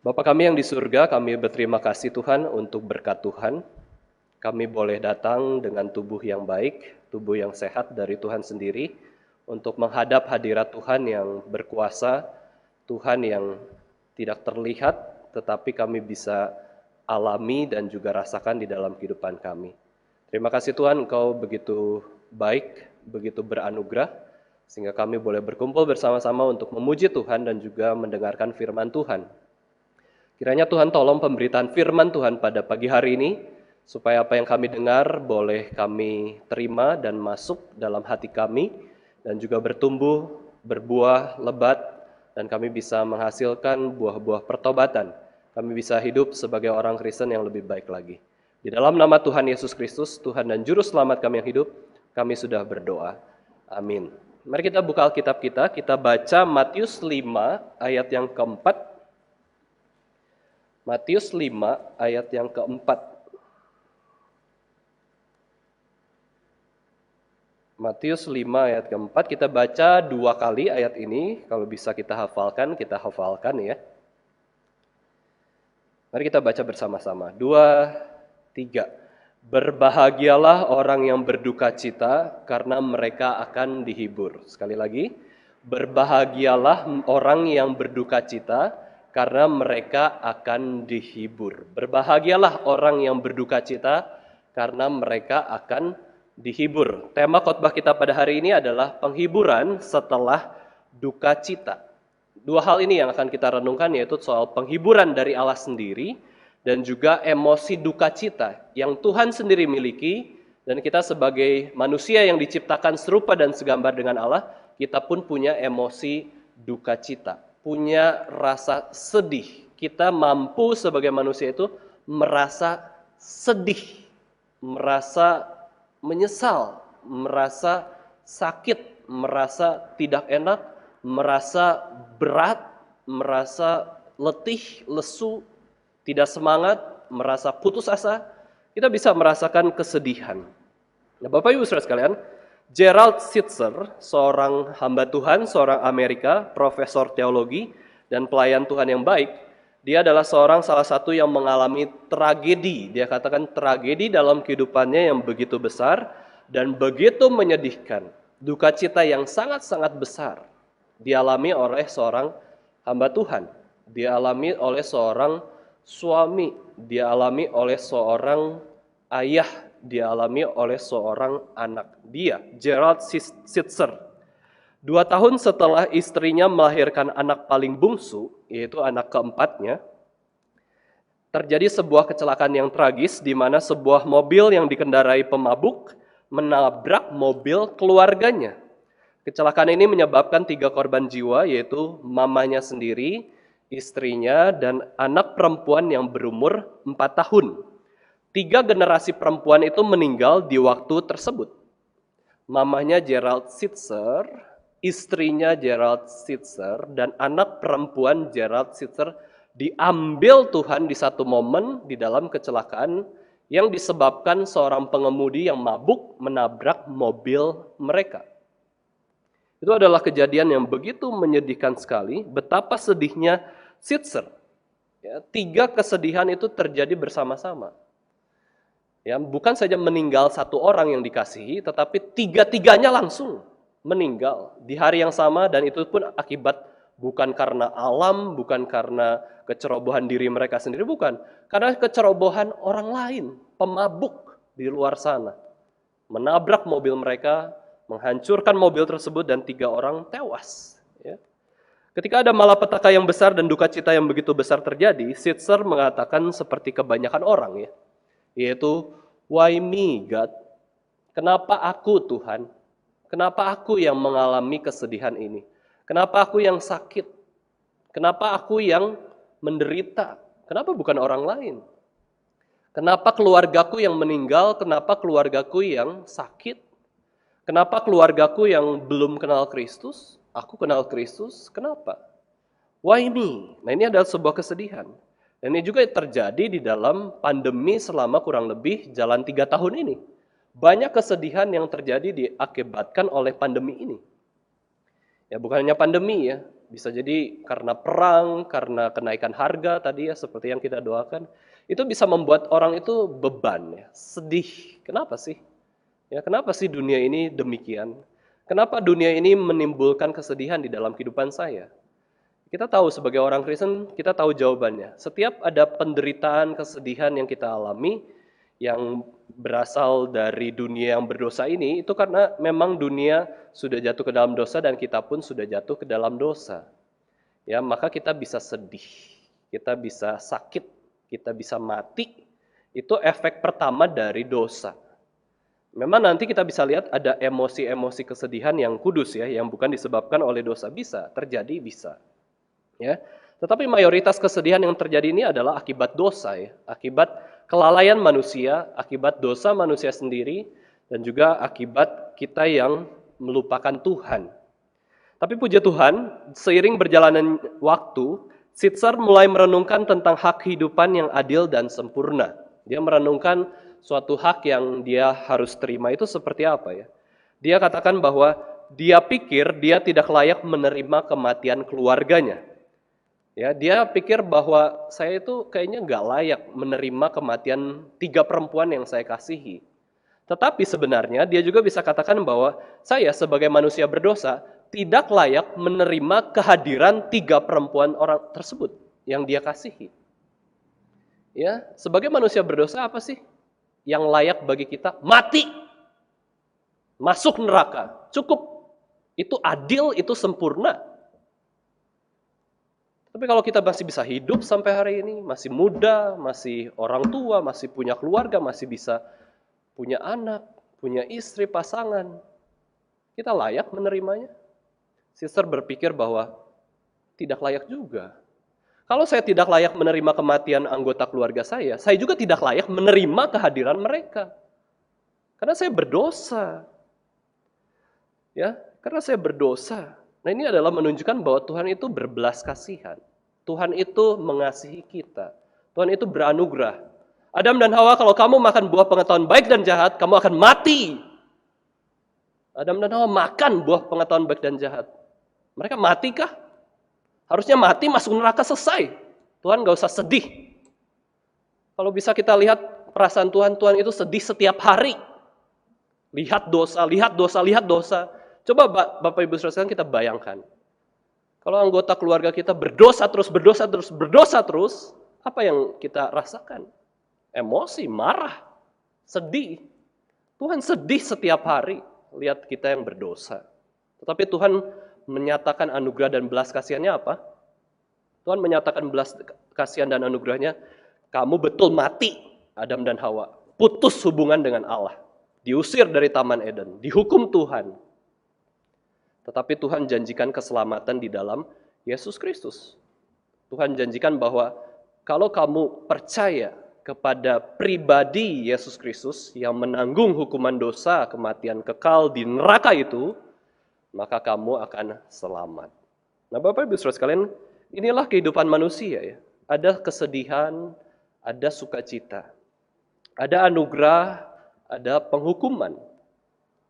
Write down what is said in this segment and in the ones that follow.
Bapa kami yang di surga, kami berterima kasih Tuhan untuk berkat Tuhan. Kami boleh datang dengan tubuh yang baik, tubuh yang sehat dari Tuhan sendiri, untuk menghadap hadirat Tuhan yang berkuasa, Tuhan yang tidak terlihat, tetapi kami bisa alami dan juga rasakan di dalam kehidupan kami. Terima kasih Tuhan, Engkau begitu baik, begitu beranugerah, sehingga kami boleh berkumpul bersama-sama untuk memuji Tuhan dan juga mendengarkan firman Tuhan. Kiranya Tuhan tolong pemberitaan firman Tuhan pada pagi hari ini, supaya apa yang kami dengar boleh kami terima dan masuk dalam hati kami, dan juga bertumbuh, berbuah lebat, dan kami bisa menghasilkan buah-buah pertobatan. Kami bisa hidup sebagai orang Kristen yang lebih baik lagi. Di dalam nama Tuhan Yesus Kristus, Tuhan dan Juru Selamat kami yang hidup, kami sudah berdoa. Amin. Mari kita buka Alkitab kita baca Matius 5 ayat yang keempat. Matius 5 ayat yang keempat. Matius 5 ayat keempat, kita baca 2 kali ayat ini. Kalau bisa kita hafalkan ya. Mari kita baca bersama-sama. 2, 3. Berbahagialah orang yang berduka cita, karena mereka akan dihibur. Sekali lagi, berbahagialah orang yang berduka cita, karena mereka akan dihibur. Berbahagialah orang yang berduka cita, karena mereka akan dihibur. Tema khotbah kita pada hari ini adalah penghiburan setelah duka cita. 2 hal ini yang akan kita renungkan, yaitu soal penghiburan dari Allah sendiri dan juga emosi duka cita yang Tuhan sendiri miliki, dan kita sebagai manusia yang diciptakan serupa dan segambar dengan Allah, kita pun punya emosi duka cita, punya rasa sedih. Kita mampu sebagai manusia itu merasa sedih, merasa menyesal, merasa sakit, merasa tidak enak, merasa berat, merasa letih, lesu, tidak semangat, merasa putus asa. Kita bisa merasakan kesedihan. Nah, Bapak Ibu Saudara sekalian, Gerald Sitzer, seorang hamba Tuhan, seorang Amerika, profesor teologi, dan pelayan Tuhan yang baik, dia adalah salah satu yang mengalami tragedi. Dia katakan tragedi dalam kehidupannya yang begitu besar dan begitu menyedihkan. Duka cita yang sangat-sangat besar dialami oleh seorang hamba Tuhan. Dialami oleh seorang suami. Dialami oleh seorang ayah. Dialami oleh seorang anak dia, Gerald Sitzer. 2 tahun setelah istrinya melahirkan anak paling bungsu, yaitu anak keempatnya, terjadi sebuah kecelakaan yang tragis di mana sebuah mobil yang dikendarai pemabuk menabrak mobil keluarganya. Kecelakaan ini menyebabkan 3 korban jiwa, yaitu mamanya sendiri, istrinya, dan anak perempuan yang berumur 4 tahun. 3 generasi perempuan itu meninggal di waktu tersebut. Mamanya Gerald Sitzer, istrinya Gerald Sitzer, dan anak perempuan Gerald Sitzer diambil Tuhan di satu momen di dalam kecelakaan yang disebabkan seorang pengemudi yang mabuk menabrak mobil mereka. Itu adalah kejadian yang begitu menyedihkan sekali, betapa sedihnya Sitzer. 3 kesedihan itu terjadi bersama-sama. Ya, bukan saja meninggal 1 orang yang dikasihi, tetapi 3-tiganya langsung meninggal di hari yang sama, dan itu pun akibat bukan karena alam, bukan karena kecerobohan diri mereka sendiri, bukan. Karena kecerobohan orang lain, pemabuk di luar sana. Menabrak mobil mereka, menghancurkan mobil tersebut, dan 3 orang tewas. Ya. Ketika ada malapetaka yang besar dan duka cita yang begitu besar terjadi, Sitzer mengatakan seperti kebanyakan orang, yaitu, why me God? Kenapa aku Tuhan? Kenapa aku yang mengalami kesedihan ini? Kenapa aku yang sakit? Kenapa aku yang menderita? Kenapa bukan orang lain? Kenapa keluargaku yang meninggal? Kenapa keluargaku yang sakit? Kenapa keluargaku yang belum kenal Kristus? Aku kenal Kristus, kenapa? Why me? Nah, ini adalah sebuah kesedihan. Dan ini juga terjadi di dalam pandemi selama kurang lebih jalan 3 tahun ini. Banyak kesedihan yang terjadi diakibatkan oleh pandemi ini. Ya, bukan hanya pandemi ya, Bisa jadi karena perang, karena kenaikan harga tadi ya seperti yang kita doakan. Itu bisa membuat orang itu beban ya, sedih. Kenapa sih? Ya, kenapa sih dunia ini demikian? Kenapa dunia ini menimbulkan kesedihan di dalam kehidupan saya? Kita tahu sebagai orang Kristen, kita tahu jawabannya. Setiap ada penderitaan, kesedihan yang kita alami, yang berasal dari dunia yang berdosa ini, itu karena memang dunia sudah jatuh ke dalam dosa dan kita pun sudah jatuh ke dalam dosa. Ya, maka kita bisa sedih, kita bisa sakit, kita bisa mati. Itu efek pertama dari dosa. Memang nanti kita bisa lihat ada emosi-emosi kesedihan yang kudus ya, yang bukan disebabkan oleh dosa. Bisa terjadi, bisa. Ya. Tetapi mayoritas kesedihan yang terjadi ini adalah akibat dosa ya, akibat kelalaian manusia, akibat dosa manusia sendiri, dan juga akibat kita yang melupakan Tuhan. Tapi puji Tuhan, seiring berjalanan waktu, Sitzer mulai merenungkan tentang hak kehidupan yang adil dan sempurna. Dia merenungkan suatu hak yang dia harus terima itu seperti apa ya. Dia katakan bahwa dia pikir dia tidak layak menerima kematian keluarganya. Ya, dia pikir bahwa saya itu kayaknya nggak layak menerima kematian 3 perempuan yang saya kasihi. Tetapi sebenarnya dia juga bisa katakan bahwa saya sebagai manusia berdosa tidak layak menerima kehadiran 3 perempuan orang tersebut yang dia kasihi. Ya, sebagai manusia berdosa apa sih yang layak bagi kita? Mati. Masuk neraka. Cukup. Itu adil, itu sempurna. Tapi kalau kita masih bisa hidup sampai hari ini, masih muda, masih orang tua, masih punya keluarga, masih bisa punya anak, punya istri, pasangan, kita layak menerimanya? Sister berpikir bahwa tidak layak juga. Kalau saya tidak layak menerima kematian anggota keluarga saya juga tidak layak menerima kehadiran mereka. Karena saya berdosa. Ya, karena saya berdosa. Nah, ini adalah menunjukkan bahwa Tuhan itu berbelas kasihan. Tuhan itu mengasihi kita. Tuhan itu beranugerah. Adam dan Hawa, kalau kamu makan buah pengetahuan baik dan jahat, kamu akan mati. Adam dan Hawa makan buah pengetahuan baik dan jahat. Mereka mati kah? Harusnya mati, masuk neraka, selesai. Tuhan gak usah sedih. Kalau bisa kita lihat perasaan Tuhan, Tuhan itu sedih setiap hari. Lihat dosa, lihat dosa, lihat dosa. Coba Bapak Ibu Saudara kita bayangkan. Kalau anggota keluarga kita berdosa terus, apa yang kita rasakan? Emosi, marah, sedih. Tuhan sedih setiap hari lihat kita yang berdosa. Tetapi Tuhan menyatakan anugerah dan belas kasihannya apa? Tuhan menyatakan belas kasihan dan anugerahnya, kamu betul mati, Adam dan Hawa. Putus hubungan dengan Allah. Diusir dari Taman Eden, dihukum Tuhan. Tetapi Tuhan janjikan keselamatan di dalam Yesus Kristus. Tuhan janjikan bahwa kalau kamu percaya kepada pribadi Yesus Kristus yang menanggung hukuman dosa, kematian kekal di neraka itu, maka kamu akan selamat. Nah, Bapak Ibu Saudara sekalian, inilah kehidupan manusia ya. Ada kesedihan, ada sukacita. Ada anugerah, ada penghukuman.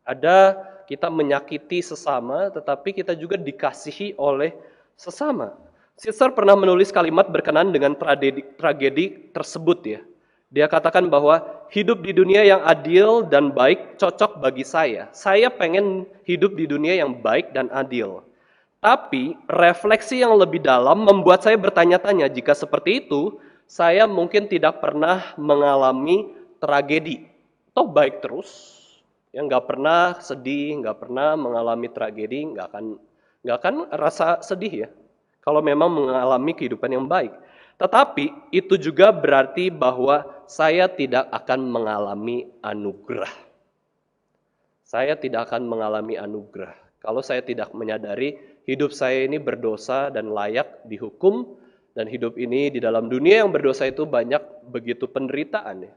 Ada kita menyakiti sesama, tetapi kita juga dikasihi oleh sesama. Caesar pernah menulis kalimat berkenaan dengan tragedi tersebut ya. Dia katakan bahwa hidup di dunia yang adil dan baik cocok bagi saya. Saya pengen hidup di dunia yang baik dan adil. Tapi refleksi yang lebih dalam membuat saya bertanya-tanya, jika seperti itu, saya mungkin tidak pernah mengalami tragedi. Toh baik terus. Yang nggak pernah sedih, nggak pernah mengalami tragedi, nggak akan rasa sedih ya. Kalau memang mengalami kehidupan yang baik. Tetapi itu juga berarti bahwa saya tidak akan mengalami anugerah. Saya tidak akan mengalami anugerah. Kalau saya tidak menyadari hidup saya ini berdosa dan layak dihukum. Dan hidup ini di dalam dunia yang berdosa itu banyak begitu penderitaan ya.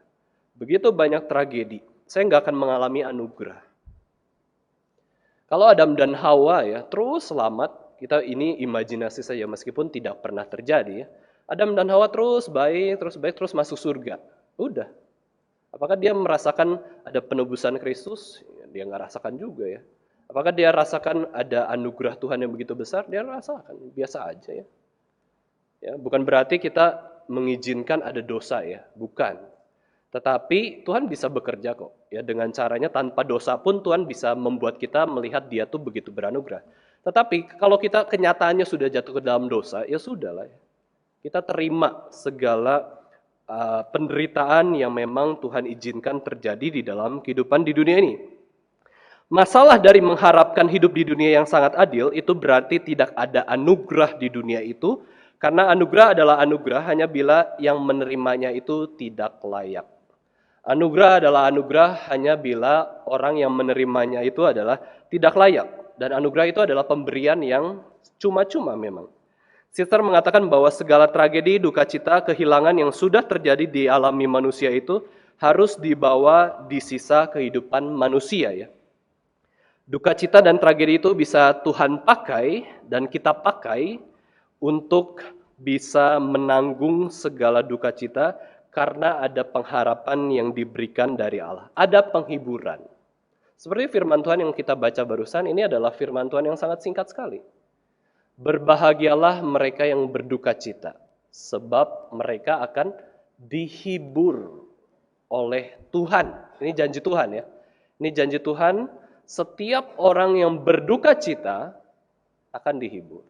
Begitu banyak tragedi. Saya nggak akan mengalami anugerah. Kalau Adam dan Hawa ya terus selamat, kita ini imajinasi saja meskipun tidak pernah terjadi ya. Adam dan Hawa terus baik, terus masuk surga. Udah. Apakah dia merasakan ada penebusan Kristus? Dia nggak rasakan juga ya. Apakah dia rasakan ada anugerah Tuhan yang begitu besar? Dia rasakan, biasa aja ya. Ya, bukan berarti kita mengizinkan ada dosa ya, bukan. Tetapi Tuhan bisa bekerja kok. Ya, dengan caranya tanpa dosa pun Tuhan bisa membuat kita melihat Dia tuh begitu beranugerah. Tetapi kalau kita kenyataannya sudah jatuh ke dalam dosa, ya sudahlah. Ya. Kita terima segala penderitaan yang memang Tuhan izinkan terjadi di dalam kehidupan di dunia ini. Masalah dari mengharapkan hidup di dunia yang sangat adil itu berarti tidak ada anugerah di dunia itu, karena anugerah adalah anugerah hanya bila yang menerimanya itu tidak layak. Anugerah adalah anugerah hanya bila orang yang menerimanya itu adalah tidak layak. Dan anugerah itu adalah pemberian yang cuma-cuma memang. Sister mengatakan bahwa segala tragedi, duka cita, kehilangan yang sudah terjadi di alami manusia itu harus dibawa di sisa kehidupan manusia ya. Duka cita dan tragedi itu bisa Tuhan pakai dan kita pakai untuk bisa menanggung segala duka cita karena ada pengharapan yang diberikan dari Allah. Ada penghiburan. Seperti firman Tuhan yang kita baca barusan, ini adalah firman Tuhan yang sangat singkat sekali. Berbahagialah mereka yang berduka cita, sebab mereka akan dihibur oleh Tuhan. Ini janji Tuhan ya. Ini janji Tuhan, setiap orang yang berduka cita akan dihibur.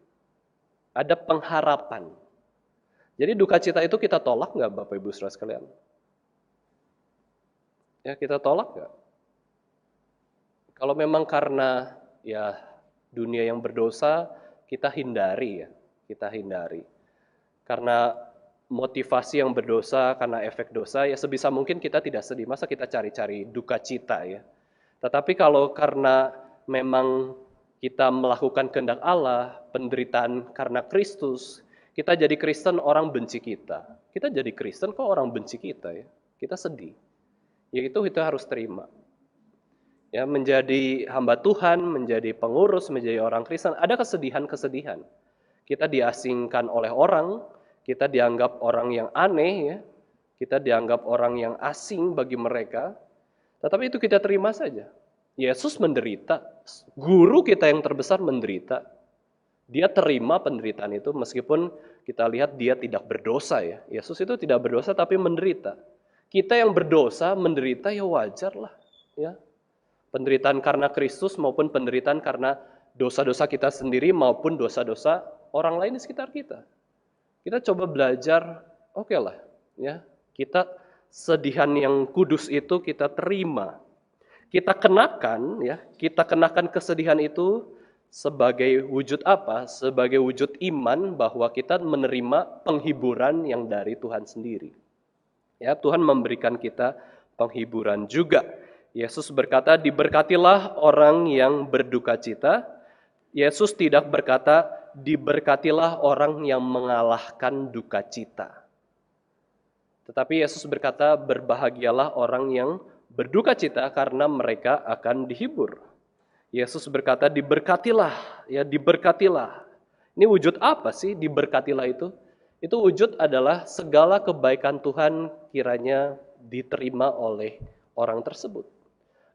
Ada pengharapan. Jadi duka cita itu kita tolak nggak Bapak Ibu Saudara sekalian? Ya kita tolak nggak? Kalau memang karena ya dunia yang berdosa, kita hindari ya, kita hindari. Karena motivasi yang berdosa, karena efek dosa, ya sebisa mungkin kita tidak sedih. Masa kita cari-cari duka cita ya. Tetapi kalau karena memang kita melakukan kehendak Allah, penderitaan karena Kristus, kita jadi Kristen orang benci kita. Kita jadi Kristen kok orang benci kita ya. Kita sedih. Ya itu kita harus terima. Ya, menjadi hamba Tuhan, menjadi pengurus, menjadi orang Kristen, ada kesedihan-kesedihan. Kita diasingkan oleh orang, kita dianggap orang yang aneh ya. Kita dianggap orang yang asing bagi mereka. Tetapi itu kita terima saja. Yesus menderita, guru kita yang terbesar menderita. Dia terima penderitaan itu meskipun kita lihat dia tidak berdosa ya. Yesus itu tidak berdosa tapi menderita. Kita yang berdosa menderita ya wajar lah ya. Penderitaan karena Kristus maupun penderitaan karena dosa-dosa kita sendiri maupun dosa-dosa orang lain di sekitar kita. Kita coba belajar, oke lah, ya. Kita sedihan yang kudus itu kita terima. Kita kenakan, ya, kita kenakan kesedihan itu sebagai wujud apa? Sebagai wujud iman bahwa kita menerima penghiburan yang dari Tuhan sendiri. Ya, Tuhan memberikan kita penghiburan juga. Yesus berkata, diberkatilah orang yang berduka cita. Yesus tidak berkata, diberkatilah orang yang mengalahkan duka cita. Tetapi Yesus berkata, berbahagialah orang yang berduka cita karena mereka akan dihibur. Yesus berkata, diberkatilah, ya diberkatilah. Ini wujud apa sih diberkatilah itu? Itu wujud adalah segala kebaikan Tuhan kiranya diterima oleh orang tersebut.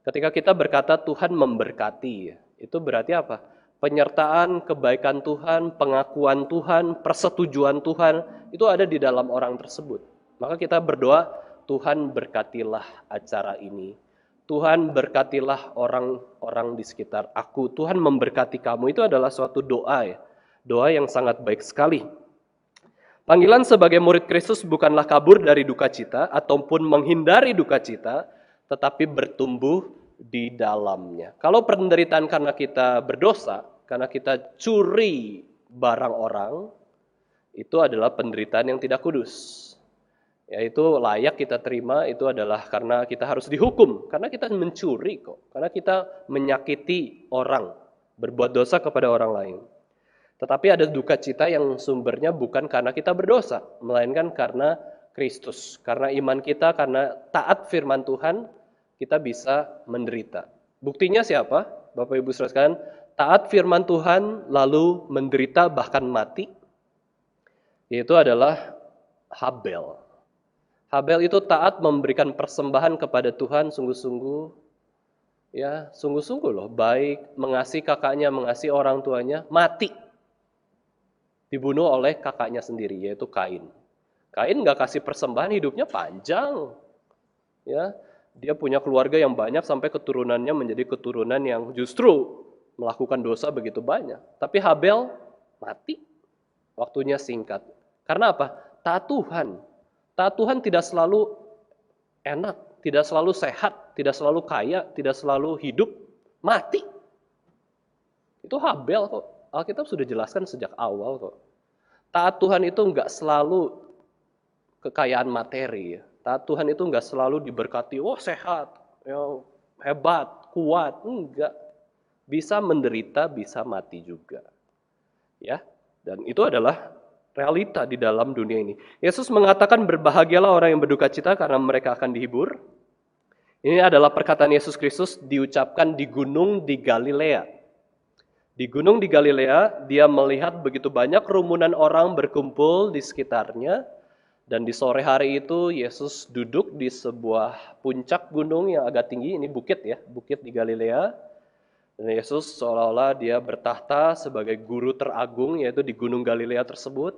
Ketika kita berkata Tuhan memberkati, itu berarti apa? Penyertaan kebaikan Tuhan, pengakuan Tuhan, persetujuan Tuhan, itu ada di dalam orang tersebut. Maka kita berdoa, Tuhan berkatilah acara ini. Tuhan berkatilah orang-orang di sekitar aku. Tuhan memberkati kamu. Itu adalah suatu doa ya. Doa yang sangat baik sekali. Panggilan sebagai murid Kristus bukanlah kabur dari duka cita ataupun menghindari duka cita, tetapi bertumbuh di dalamnya. Kalau penderitaan karena kita berdosa, karena kita curi barang orang, itu adalah penderitaan yang tidak kudus. Yaitu layak kita terima, itu adalah karena kita harus dihukum, karena kita mencuri kok, karena kita menyakiti orang, berbuat dosa kepada orang lain. Tetapi ada duka cita yang sumbernya bukan karena kita berdosa, melainkan karena Kristus. Karena iman kita, karena taat firman Tuhan, kita bisa menderita. Buktinya siapa? Bapak Ibu Saudara sekalian, taat firman Tuhan lalu menderita bahkan mati, yaitu adalah Habel. Habel itu taat memberikan persembahan kepada Tuhan sungguh-sungguh Ya, sungguh-sungguh loh, baik, mengasihi kakaknya, mengasihi orang tuanya, mati. Dibunuh oleh kakaknya sendiri, yaitu Kain. Kain nggak kasih persembahan, hidupnya panjang. Ya, dia punya keluarga yang banyak sampai keturunannya menjadi keturunan yang justru melakukan dosa begitu banyak. Tapi Habel mati, waktunya singkat. Karena apa? Taat Tuhan. Taat Tuhan tidak selalu enak, tidak selalu sehat, tidak selalu kaya, tidak selalu hidup, mati. Itu Habel kok. Alkitab sudah jelaskan sejak awal kok. Taat Tuhan itu nggak selalu kekayaan materi. Taat Tuhan itu nggak selalu diberkati, wah sehat, ya, hebat, kuat. Enggak. Bisa menderita, bisa mati juga. Ya, dan itu adalah realita di dalam dunia ini. Yesus mengatakan berbahagialah orang yang berduka cita karena mereka akan dihibur. Ini adalah perkataan Yesus Kristus diucapkan di gunung di Galilea. Di gunung di Galilea, dia melihat begitu banyak kerumunan orang berkumpul di sekitarnya. Dan di sore hari itu Yesus duduk di sebuah puncak gunung yang agak tinggi, ini bukit ya, bukit di Galilea. Dan Yesus seolah-olah dia bertahta sebagai guru teragung yaitu di gunung Galilea tersebut.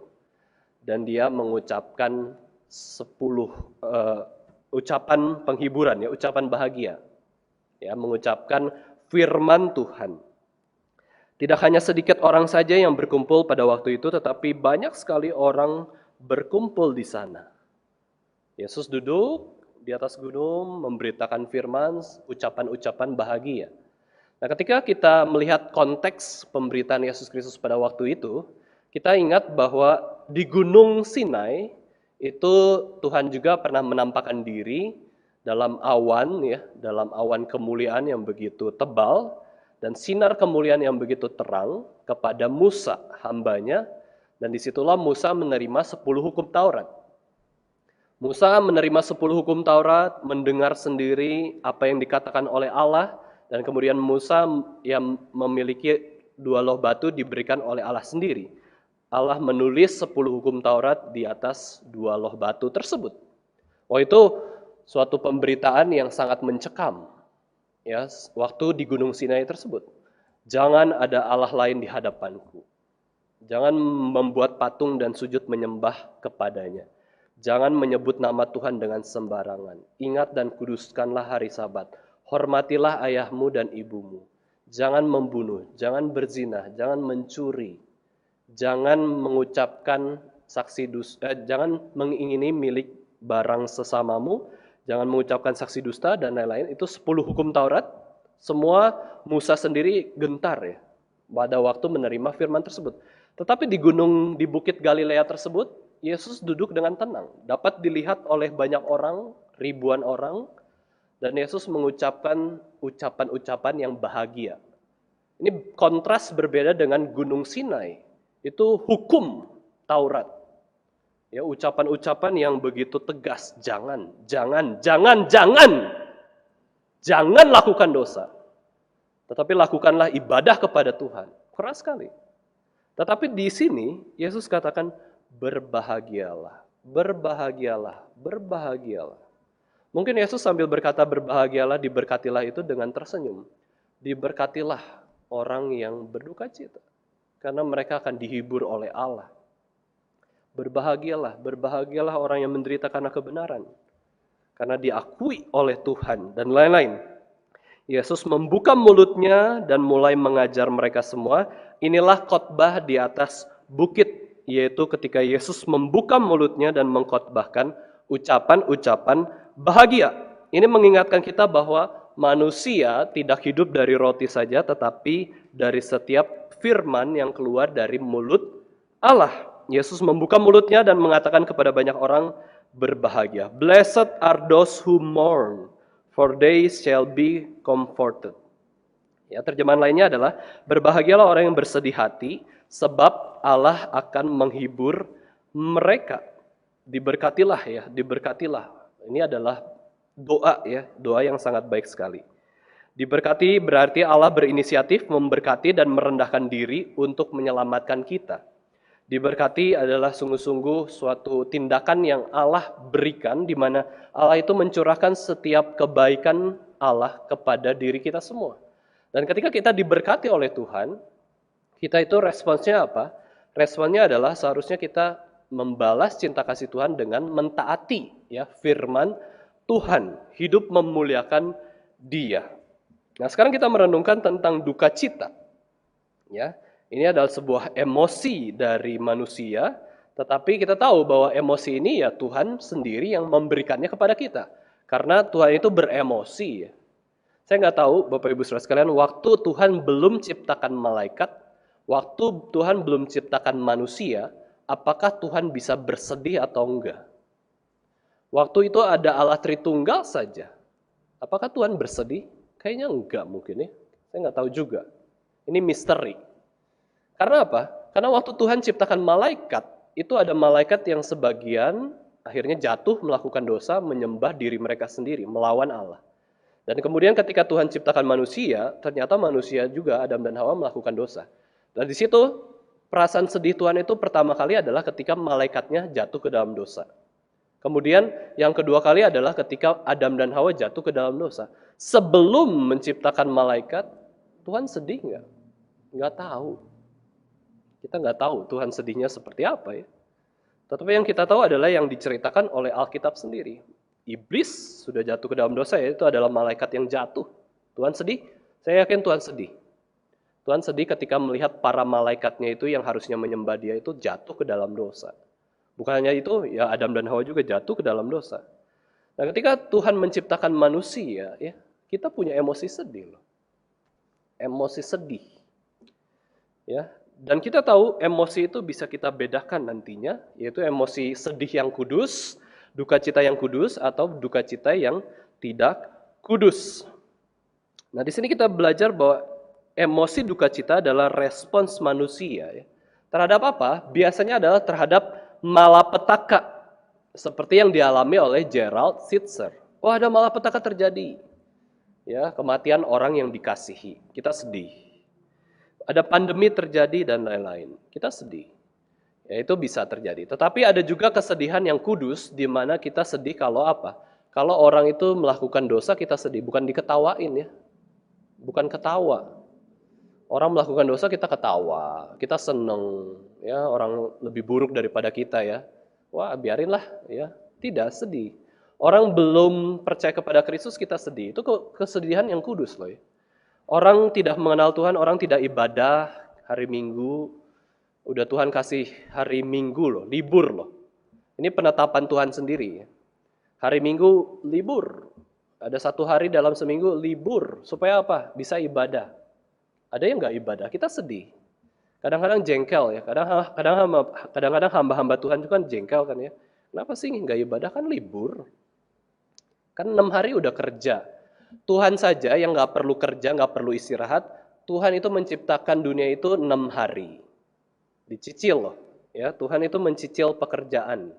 Dan dia mengucapkan 10 ucapan penghiburan, ya, ucapan bahagia. Ya, mengucapkan firman Tuhan. Tidak hanya sedikit orang saja yang berkumpul pada waktu itu, tetapi banyak sekali orang berkumpul di sana. Yesus duduk di atas gunung, memberitakan firman, ucapan-ucapan bahagia. Nah, ketika kita melihat konteks pemberitaan Yesus Kristus pada waktu itu, kita ingat bahwa di Gunung Sinai itu Tuhan juga pernah menampakkan diri dalam awan, ya, dalam awan kemuliaan yang begitu tebal dan sinar kemuliaan yang begitu terang kepada Musa, hambanya, dan disitulah Musa menerima 10 hukum Taurat. Musa menerima 10 hukum Taurat, mendengar sendiri apa yang dikatakan oleh Allah, dan kemudian Musa yang memiliki 2 loh batu diberikan oleh Allah sendiri. Allah menulis 10 hukum Taurat di atas 2 loh batu tersebut. Oh, itu suatu pemberitaan yang sangat mencekam. Ya, waktu di Gunung Sinai tersebut. Jangan ada Allah lain di hadapanku. Jangan membuat patung dan sujud menyembah kepadanya. Jangan menyebut nama Tuhan dengan sembarangan. Ingat dan kuduskanlah hari Sabat. Hormatilah ayahmu dan ibumu. Jangan membunuh, jangan berzina, jangan mencuri. Jangan mengucapkan saksi dusta, jangan mengingini milik barang sesamamu, jangan mengucapkan saksi dusta dan lain-lain. Itu 10 hukum Taurat. Semua Musa sendiri gentar ya pada waktu menerima firman tersebut. Tetapi di gunung di bukit Galilea tersebut, Yesus duduk dengan tenang. Dapat dilihat oleh banyak orang, ribuan orang, dan Yesus mengucapkan ucapan-ucapan yang bahagia. Ini kontras berbeda dengan Gunung Sinai. Itu hukum Taurat. Ya, ucapan-ucapan yang begitu tegas, jangan, jangan, jangan, jangan. Jangan lakukan dosa. Tetapi lakukanlah ibadah kepada Tuhan. Keras sekali. Tetapi di sini Yesus katakan berbahagialah, berbahagialah, berbahagialah. Mungkin Yesus sambil berkata berbahagialah, diberkatilah itu dengan tersenyum. Diberkatilah orang yang berduka cita. Karena mereka akan dihibur oleh Allah. Berbahagialah, berbahagialah orang yang menderita karena kebenaran. Karena diakui oleh Tuhan dan lain-lain. Yesus membuka mulutnya dan mulai mengajar mereka semua. Inilah khotbah di atas bukit, yaitu ketika Yesus membuka mulutnya dan mengkhotbahkan ucapan-ucapan bahagia. Ini mengingatkan kita bahwa manusia tidak hidup dari roti saja, tetapi dari setiap firman yang keluar dari mulut Allah. Yesus membuka mulutnya dan mengatakan kepada banyak orang, berbahagia. Blessed are those who mourn, for they shall be comforted. Ya, terjemahan lainnya adalah berbahagialah orang yang bersedih hati, sebab Allah akan menghibur mereka. Diberkatilah ya, diberkatilah. Ini adalah doa ya, doa yang sangat baik sekali. Diberkati berarti Allah berinisiatif memberkati dan merendahkan diri untuk menyelamatkan kita. Diberkati adalah sungguh-sungguh suatu tindakan yang Allah berikan, di mana Allah itu mencurahkan setiap kebaikan Allah kepada diri kita semua. Dan ketika kita diberkati oleh Tuhan, kita itu responsnya apa? Responnya adalah seharusnya kita membalas cinta kasih Tuhan dengan mentaati ya firman Tuhan, hidup memuliakan Dia. Nah, sekarang kita merenungkan tentang duka cita. Ya, ini adalah sebuah emosi dari manusia, tetapi kita tahu bahwa emosi ini ya Tuhan sendiri yang memberikannya kepada kita. Karena Tuhan itu beremosi ya. Saya nggak tahu Bapak Ibu Saudara sekalian, waktu Tuhan belum ciptakan malaikat, waktu Tuhan belum ciptakan manusia, apakah Tuhan bisa bersedih atau enggak? Waktu itu ada Allah Tritunggal saja. Apakah Tuhan bersedih? Kayaknya enggak mungkin ya. Saya nggak tahu juga. Ini misteri. Karena apa? Karena waktu Tuhan ciptakan malaikat, itu ada malaikat yang sebagian akhirnya jatuh melakukan dosa, menyembah diri mereka sendiri, melawan Allah. Dan kemudian ketika Tuhan ciptakan manusia, ternyata manusia juga Adam dan Hawa melakukan dosa. Dan di situ perasaan sedih Tuhan itu pertama kali adalah ketika malaikatnya jatuh ke dalam dosa. Kemudian yang kedua kali adalah ketika Adam dan Hawa jatuh ke dalam dosa. Sebelum menciptakan malaikat, Tuhan sedih nggak? Nggak tahu. Kita nggak tahu Tuhan sedihnya seperti apa ya. Tetapi yang kita tahu adalah yang diceritakan oleh Alkitab sendiri. Iblis sudah jatuh ke dalam dosa, ya, itu adalah malaikat yang jatuh. Tuhan sedih? Saya yakin Tuhan sedih. Tuhan sedih ketika melihat para malaikatnya itu yang harusnya menyembah Dia itu jatuh ke dalam dosa. Bukan hanya itu, ya Adam dan Hawa juga jatuh ke dalam dosa. Nah, ketika Tuhan menciptakan manusia, ya kita punya emosi sedih loh. Emosi sedih. Ya, dan kita tahu emosi itu bisa kita bedakan nantinya, yaitu emosi sedih yang kudus, duka cita yang kudus, atau duka cita yang tidak kudus. Nah, di sini kita belajar bahwa emosi duka cita adalah respons manusia ya. Terhadap apa? Biasanya adalah terhadap malapetaka, seperti yang dialami oleh Gerald Sitzer. Oh, ada malapetaka terjadi. Ya, kematian orang yang dikasihi. Kita sedih. Ada pandemi terjadi dan lain-lain. Kita sedih. Ya, itu bisa terjadi. Tetapi ada juga kesedihan yang kudus di mana kita sedih kalau apa? Kalau orang itu melakukan dosa kita sedih, bukan diketawain ya. Bukan ketawa. Orang melakukan dosa kita ketawa, kita seneng, ya orang lebih buruk daripada kita ya. Wah, biarinlah ya. Tidak, sedih. Orang belum percaya kepada Kristus kita sedih. Itu kesedihan yang kudus loh ya. Orang tidak mengenal Tuhan, orang tidak ibadah hari Minggu, udah Tuhan kasih hari Minggu loh, libur loh. Ini penetapan Tuhan sendiri. Hari Minggu libur. Ada satu hari dalam seminggu libur. Supaya apa? Bisa ibadah. Ada yang nggak ibadah, kita sedih. Kadang-kadang jengkel ya. Kadang-kadang hamba-hamba Tuhan itu kan jengkel kan ya. Kenapa sih nggak ibadah? Kan libur. Kan 6 hari udah kerja. Tuhan saja yang nggak perlu kerja, nggak perlu istirahat. Tuhan itu menciptakan dunia itu 6 hari. Dicicil loh. Ya, Tuhan itu mencicil pekerjaan.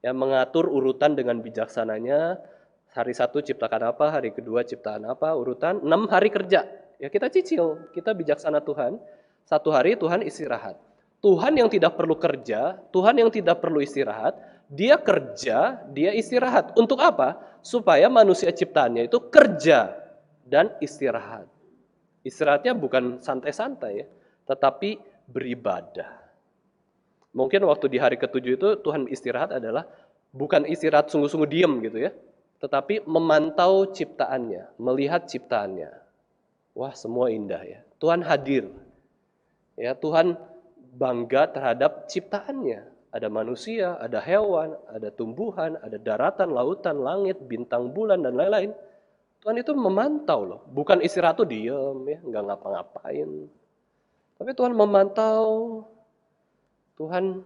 Ya, mengatur urutan dengan bijaksananya. Hari satu ciptakan apa, hari kedua ciptaan apa, urutan 6 hari kerja. Ya kita cicil, kita bijaksana Tuhan. Satu hari Tuhan istirahat. Tuhan yang tidak perlu kerja, Tuhan yang tidak perlu istirahat, Dia kerja, Dia istirahat. Untuk apa? Supaya manusia ciptaannya itu kerja dan istirahat. Istirahatnya bukan santai-santai ya, tetapi beribadah. Mungkin waktu di hari ketujuh itu Tuhan istirahat adalah bukan istirahat sungguh-sungguh diam gitu ya, tetapi memantau ciptaannya, melihat ciptaannya. Wah, semua indah ya. Tuhan hadir. Ya, Tuhan bangga terhadap ciptaannya. Ada manusia, ada hewan, ada tumbuhan, ada daratan, lautan, langit, bintang bulan dan lain-lain. Tuhan itu memantau loh, bukan istirahat tuh diem ya, nggak ngapa-ngapain. Tapi Tuhan memantau, Tuhan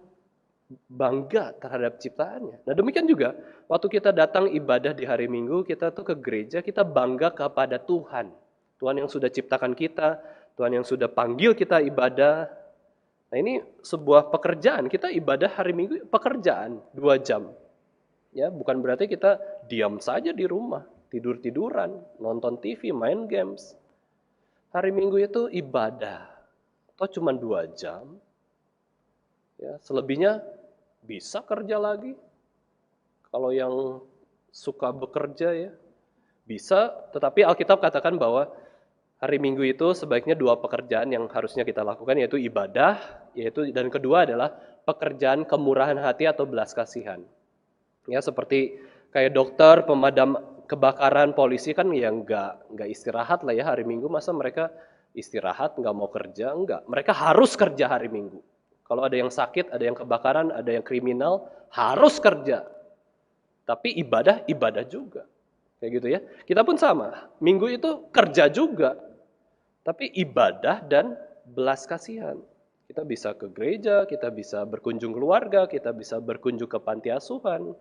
bangga terhadap ciptaannya. Nah demikian juga, waktu kita datang ibadah di hari Minggu, kita tuh ke gereja, kita bangga kepada Tuhan. Tuhan yang sudah ciptakan kita, Tuhan yang sudah panggil kita ibadah. Nah ini sebuah pekerjaan, kita ibadah hari Minggu pekerjaan 2 jam. Ya, bukan berarti kita diam saja di rumah, tidur-tiduran, nonton TV, main games. Hari Minggu itu ibadah. Atau cuma 2 jam. Ya, selebihnya bisa kerja lagi. Kalau yang suka bekerja ya, Bisa, tetapi Alkitab katakan bahwa hari Minggu itu sebaiknya dua pekerjaan yang harusnya kita lakukan, yaitu ibadah, dan kedua adalah pekerjaan kemurahan hati atau belas kasihan. Ya, seperti kayak dokter, pemadam kebakaran, polisi kan ya nggak istirahat lah ya hari Minggu. Masa mereka istirahat nggak mau kerja? Enggak, mereka harus kerja hari Minggu. Kalau ada yang sakit, ada yang kebakaran, ada yang kriminal, harus kerja. Tapi ibadah juga. Kayak gitu ya. Kita pun sama. Minggu itu kerja juga. Tapi ibadah dan belas kasihan. Kita bisa ke gereja, kita bisa berkunjung keluarga, kita bisa berkunjung ke panti asuhan,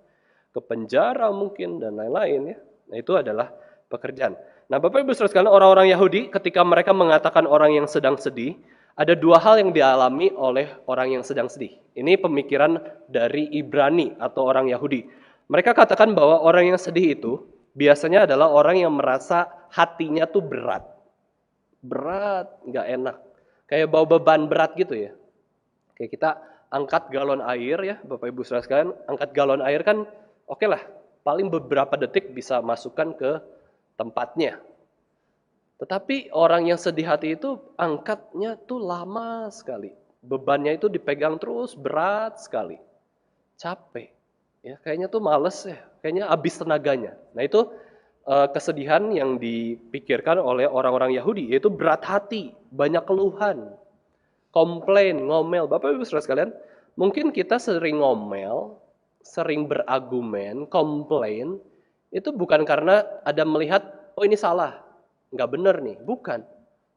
ke penjara mungkin, dan lain-lain ya. Nah itu adalah pekerjaan. Nah Bapak Ibu Saudara sekalian, orang-orang Yahudi ketika mereka mengatakan orang yang sedang sedih, ada dua hal yang dialami oleh orang yang sedang sedih. Ini pemikiran dari Ibrani atau orang Yahudi. Mereka katakan bahwa orang yang sedih itu biasanya adalah orang yang merasa hatinya tuh berat. Berat, nggak enak. Kayak bawa beban berat gitu ya. Kayak kita angkat galon air ya, Bapak Ibu Saudara sekalian, angkat galon air kan oke lah, paling beberapa detik bisa masukkan ke tempatnya. Tetapi orang yang sedih hati itu angkatnya tuh lama sekali. Bebannya itu dipegang terus, berat sekali. Capek. Ya, kayaknya tuh males ya, kayaknya habis tenaganya. Nah itu kesedihan yang dipikirkan oleh orang-orang Yahudi, yaitu berat hati, banyak keluhan, komplain, ngomel. Bapak Ibu Saudara sekalian, mungkin kita sering ngomel, sering berargumen, komplain, itu bukan karena ada melihat, oh ini salah, nggak benar nih, bukan.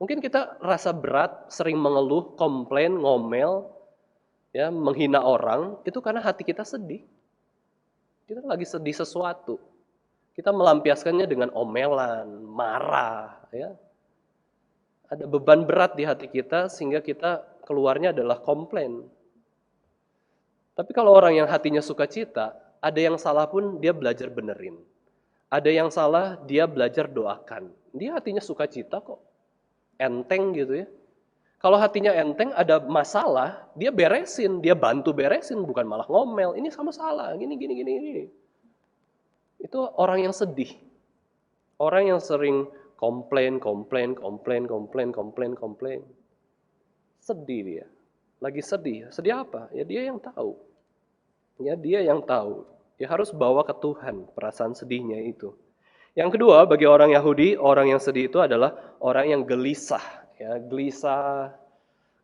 Mungkin kita rasa berat, sering mengeluh, komplain, ngomel, ya menghina orang, itu karena hati kita sedih. Kita lagi sedih sesuatu. Kita melampiaskannya dengan omelan, marah, ya. Ada beban berat di hati kita sehingga kita keluarnya adalah komplain. Tapi kalau orang yang hatinya sukacita, ada yang salah pun dia belajar benerin. Ada yang salah dia belajar doakan. Dia hatinya sukacita kok. Enteng gitu ya. Kalau hatinya enteng ada masalah, dia beresin, dia bantu beresin, bukan malah ngomel. Ini sama salah, gini. Itu orang yang sedih. Orang yang sering komplain. Sedih dia. Lagi sedih. Sedih apa? Ya dia yang tahu. Ya dia yang tahu. Dia harus bawa ke Tuhan perasaan sedihnya itu. Yang kedua, bagi orang Yahudi, orang yang sedih itu adalah orang yang gelisah. Ya, gelisah,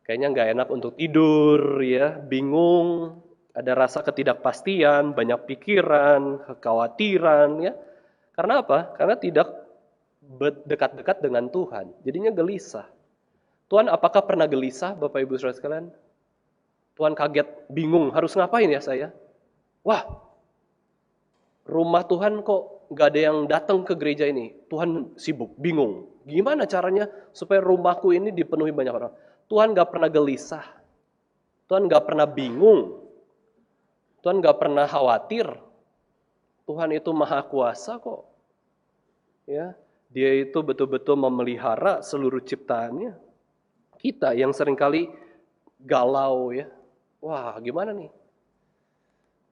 kayaknya nggak enak untuk tidur, ya, bingung, ada rasa ketidakpastian, banyak pikiran, kekhawatiran, ya. Karena apa? Karena tidak dekat-dekat dengan Tuhan. Jadinya gelisah. Tuhan, apakah pernah gelisah, Bapak Ibu Saudara sekalian? Tuhan kaget, bingung, harus ngapain ya saya? Wah, rumah Tuhan kok nggak ada yang datang ke gereja ini. Tuhan sibuk, bingung. Gimana caranya supaya rumahku ini dipenuhi banyak orang? Tuhan nggak pernah gelisah. Tuhan nggak pernah bingung. Tuhan nggak pernah khawatir. Tuhan itu maha kuasa kok. Ya, dia itu betul-betul memelihara seluruh ciptaannya. Kita yang seringkali galau ya. Wah, gimana nih?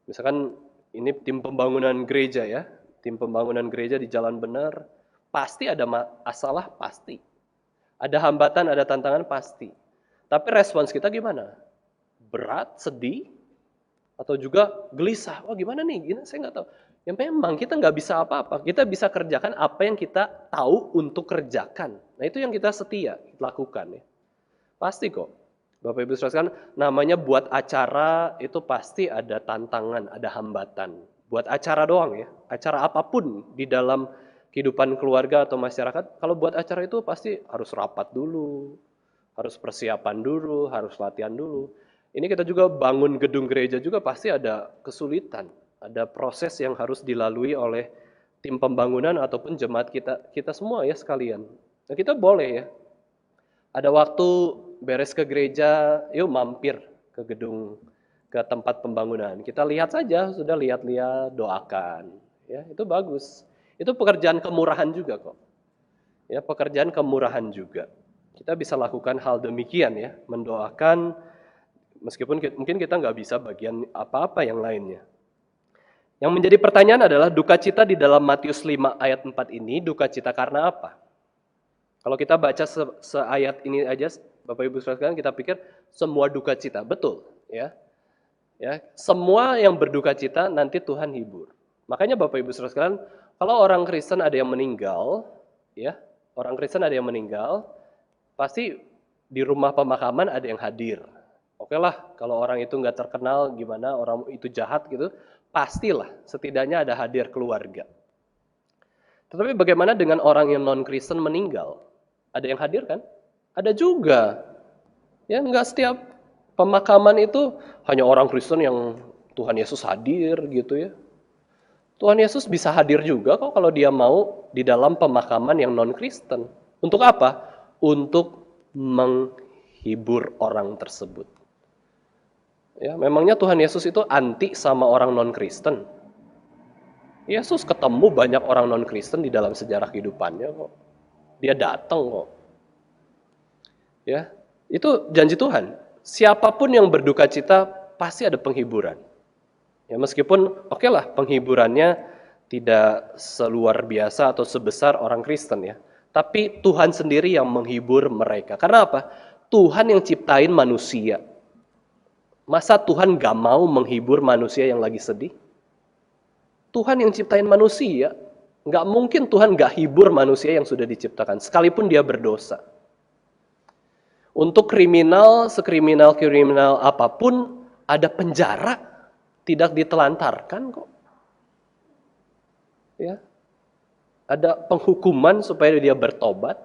Misalkan ini tim pembangunan gereja ya. Tim pembangunan gereja di jalan benar. Pasti ada masalah, pasti. Ada hambatan, ada tantangan, pasti. Tapi respons kita gimana? Berat, sedih, atau juga gelisah. Wah gimana nih? Gini, saya nggak tahu. Ya memang kita nggak bisa apa-apa. Kita bisa kerjakan apa yang kita tahu untuk kerjakan. Nah itu yang kita setia lakukan ya. Pasti kok. Bapak Ibu saudara, namanya buat acara itu pasti ada tantangan, ada hambatan. Buat acara doang ya. Acara apapun di dalam kehidupan keluarga atau masyarakat, kalau buat acara itu pasti harus rapat dulu, harus persiapan dulu, harus latihan dulu. Ini kita juga bangun gedung gereja juga pasti ada kesulitan, ada proses yang harus dilalui oleh tim pembangunan ataupun jemaat kita semua ya sekalian. Nah kita boleh ya, ada waktu beres ke gereja, yuk mampir ke gedung, ke tempat pembangunan. Kita lihat saja, sudah lihat-lihat, doakan, ya itu bagus. Itu pekerjaan kemurahan juga kok. Ya, pekerjaan kemurahan juga. Kita bisa lakukan hal demikian ya, mendoakan meskipun mungkin kita nggak bisa bagian apa-apa yang lainnya. Yang menjadi pertanyaan adalah duka cita di dalam Matius 5 ayat 4 ini duka cita karena apa? Kalau kita baca seayat ini aja, Bapak Ibu sekalian, kita pikir semua duka cita, betul, ya. Ya, semua yang berduka cita nanti Tuhan hibur. Makanya Bapak Ibu sekalian, kalau orang Kristen ada yang meninggal, ya, orang Kristen ada yang meninggal, pasti di rumah pemakaman ada yang hadir. Oke lah, kalau orang itu nggak terkenal gimana, orang itu jahat gitu, pastilah setidaknya ada hadir keluarga. Tetapi bagaimana dengan orang yang non-Kristen meninggal? Ada yang hadir kan? Ada juga. Ya, nggak setiap pemakaman itu hanya orang Kristen yang Tuhan Yesus hadir gitu ya. Tuhan Yesus bisa hadir juga kok kalau dia mau di dalam pemakaman yang non-Kristen. Untuk apa? Untuk menghibur orang tersebut. Ya, memangnya Tuhan Yesus itu anti sama orang non-Kristen? Yesus ketemu banyak orang non-Kristen di dalam sejarah kehidupannya kok. Dia datang kok. Ya, itu janji Tuhan. Siapapun yang berduka cita pasti ada penghiburan. Ya, meskipun oke lah penghiburannya tidak seluar biasa atau sebesar orang Kristen ya. Tapi Tuhan sendiri yang menghibur mereka. Karena apa? Tuhan yang ciptain manusia. Masa Tuhan gak mau menghibur manusia yang lagi sedih? Tuhan yang ciptain manusia. Gak mungkin Tuhan gak hibur manusia yang sudah diciptakan. Sekalipun dia berdosa. Untuk kriminal, sekriminal-kriminal apapun, ada penjara, tidak ditelantarkan kok. Ya. Ada penghukuman supaya dia bertobat.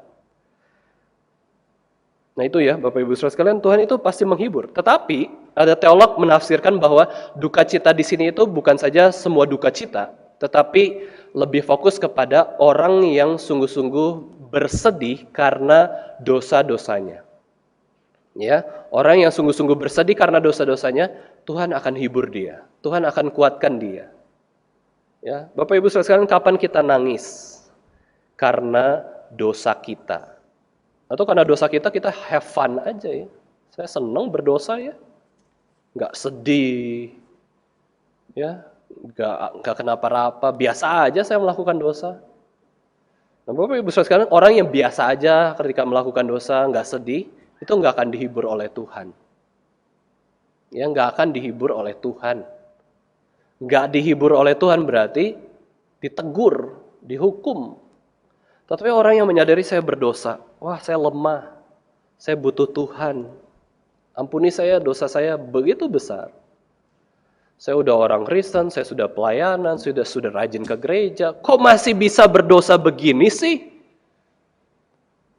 Nah itu ya, Bapak Ibu Saudara sekalian, Tuhan itu pasti menghibur. Tetapi ada teolog menafsirkan bahwa duka cita di sini itu bukan saja semua duka cita, tetapi lebih fokus kepada orang yang sungguh-sungguh bersedih karena dosa-dosanya. Ya, orang yang sungguh-sungguh bersedih karena dosa-dosanya, Tuhan akan hibur dia. Tuhan akan kuatkan dia. Ya, Bapak Ibu Saudara sekalian, kapan kita nangis karena dosa kita? Atau karena dosa kita have fun aja ya. Saya senang berdosa ya. Nggak sedih. Ya, nggak kenapa-napa, biasa aja saya melakukan dosa. Nah, Bapak Ibu Saudara sekalian, orang yang biasa aja ketika melakukan dosa, nggak sedih, itu nggak akan dihibur oleh Tuhan. Ya, nggak akan dihibur oleh Tuhan. Nggak dihibur oleh Tuhan berarti ditegur, dihukum. Tetapi orang yang menyadari saya berdosa, wah saya lemah, saya butuh Tuhan. Ampuni saya, dosa saya begitu besar. Saya udah orang Kristen, saya sudah pelayanan, sudah rajin ke gereja. Kok masih bisa berdosa begini sih?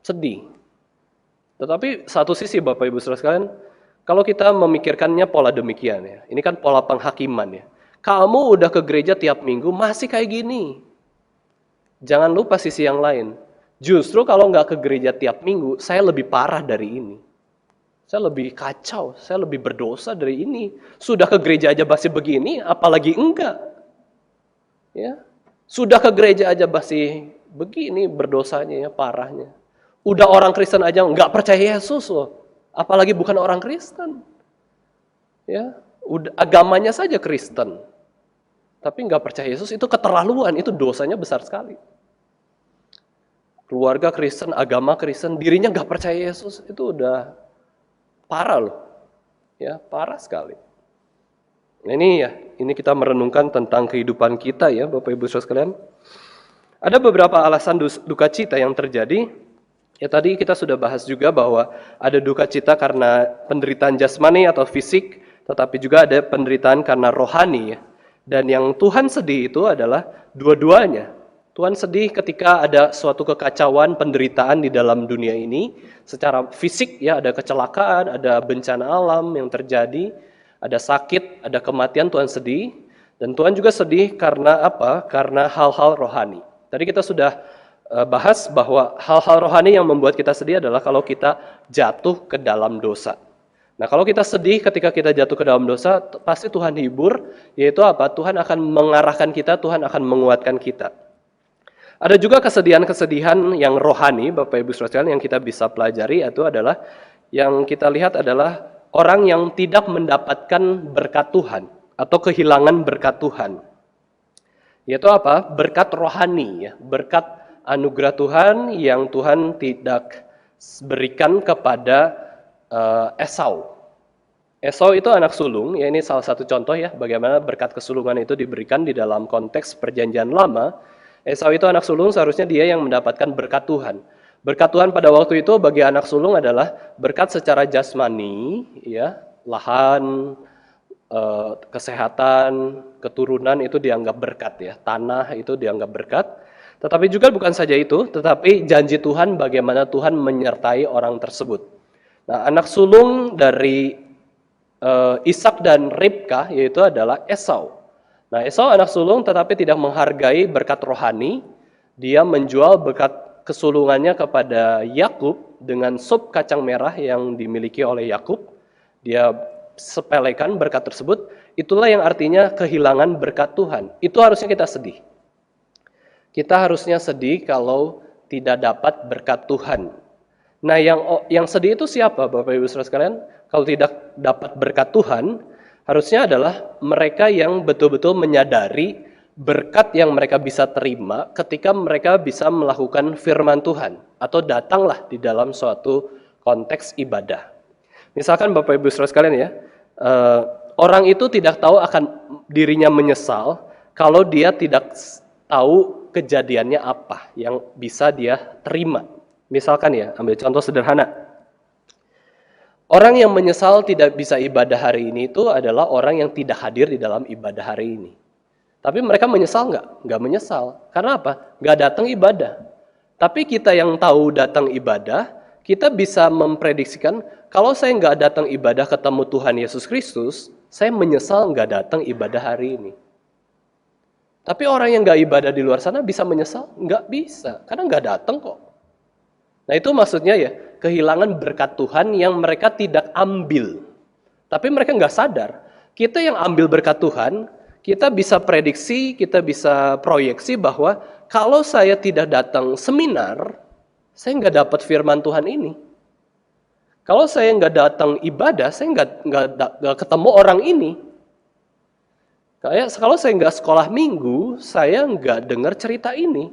Sedih. Tetapi satu sisi Bapak Ibu Saudara sekalian, kalau kita memikirkannya pola demikian ya. Ini kan pola penghakiman ya. Kamu udah ke gereja tiap minggu masih kayak gini. Jangan lupa sisi yang lain. Justru kalau nggak ke gereja tiap minggu, saya lebih parah dari ini. Saya lebih kacau, saya lebih berdosa dari ini. Sudah ke gereja aja masih begini, apalagi enggak. Ya, sudah ke gereja aja masih begini berdosanya ya, parahnya. Udah orang Kristen aja nggak percaya Yesus loh, apalagi bukan orang Kristen. Ya, udah agamanya saja Kristen, tapi nggak percaya Yesus itu keterlaluan, itu dosanya besar sekali. Keluarga Kristen, agama Kristen, dirinya nggak percaya Yesus, itu udah parah loh, ya parah sekali. Nah, ini kita merenungkan tentang kehidupan kita ya, Bapak Ibu Saudara sekalian. Ada beberapa alasan duka cita yang terjadi. Ya tadi kita sudah bahas juga bahwa ada duka cita karena penderitaan jasmani atau fisik, tetapi juga ada penderitaan karena rohani ya. Dan yang Tuhan sedih itu adalah dua-duanya. Tuhan sedih ketika ada suatu kekacauan, penderitaan di dalam dunia ini. Secara fisik ya ada kecelakaan, ada bencana alam yang terjadi, ada sakit, ada kematian, Tuhan sedih. Dan Tuhan juga sedih karena apa? Karena hal-hal rohani. Tadi kita sudah bahas bahwa hal-hal rohani yang membuat kita sedih adalah kalau kita jatuh ke dalam dosa. Nah, kalau kita sedih ketika kita jatuh ke dalam dosa, pasti Tuhan hibur, yaitu apa? Tuhan akan mengarahkan kita, Tuhan akan menguatkan kita. Ada juga kesedihan-kesedihan yang rohani, Bapak Ibu Saudara sekalian, yang kita bisa pelajari, itu adalah yang kita lihat adalah orang yang tidak mendapatkan berkat Tuhan atau kehilangan berkat Tuhan. Yaitu apa? Berkat rohani, ya, berkat anugerah Tuhan yang Tuhan tidak berikan kepada Esau. Esau itu anak sulung, ya ini salah satu contoh ya bagaimana berkat kesulungan itu diberikan di dalam konteks perjanjian lama. Esau itu anak sulung, seharusnya dia yang mendapatkan berkat Tuhan. Berkat Tuhan pada waktu itu bagi anak sulung adalah berkat secara jasmani, ya, lahan, kesehatan, keturunan itu dianggap berkat ya, tanah itu dianggap berkat. Tetapi juga bukan saja itu, tetapi janji Tuhan bagaimana Tuhan menyertai orang tersebut. Nah, anak sulung dari Ishak dan Ribkah yaitu adalah Esau. Nah, Esau anak sulung tetapi tidak menghargai berkat rohani. Dia menjual berkat kesulungannya kepada Yakub dengan sup kacang merah yang dimiliki oleh Yakub. Dia sepelekan berkat tersebut. Itulah yang artinya kehilangan berkat Tuhan. Itu harusnya kita sedih. Kita harusnya sedih kalau tidak dapat berkat Tuhan. Nah, yang sedih itu siapa, Bapak Ibu Saudara sekalian? Kalau tidak dapat berkat Tuhan, harusnya adalah mereka yang betul-betul menyadari berkat yang mereka bisa terima ketika mereka bisa melakukan firman Tuhan atau datanglah di dalam suatu konteks ibadah. Misalkan Bapak Ibu Saudara sekalian ya, orang itu tidak tahu akan dirinya menyesal kalau dia tidak tahu kejadiannya apa yang bisa dia terima. Misalkan ya, ambil contoh sederhana. Orang yang menyesal tidak bisa ibadah hari ini itu adalah orang yang tidak hadir di dalam ibadah hari ini. Tapi mereka menyesal nggak? Nggak menyesal. Karena apa? Nggak datang ibadah. Tapi kita yang tahu datang ibadah, kita bisa memprediksikan, kalau saya nggak datang ibadah ketemu Tuhan Yesus Kristus, saya menyesal nggak datang ibadah hari ini. Tapi orang yang nggak ibadah di luar sana bisa menyesal? Nggak bisa, karena nggak datang kok. Nah itu maksudnya ya, kehilangan berkat Tuhan yang mereka tidak ambil. Tapi mereka nggak sadar. Kita yang ambil berkat Tuhan, kita bisa prediksi, kita bisa proyeksi bahwa kalau saya tidak datang seminar, saya nggak dapat firman Tuhan ini. Kalau saya nggak datang ibadah, saya nggak ketemu orang ini. Kalau saya nggak sekolah minggu, saya nggak dengar cerita ini.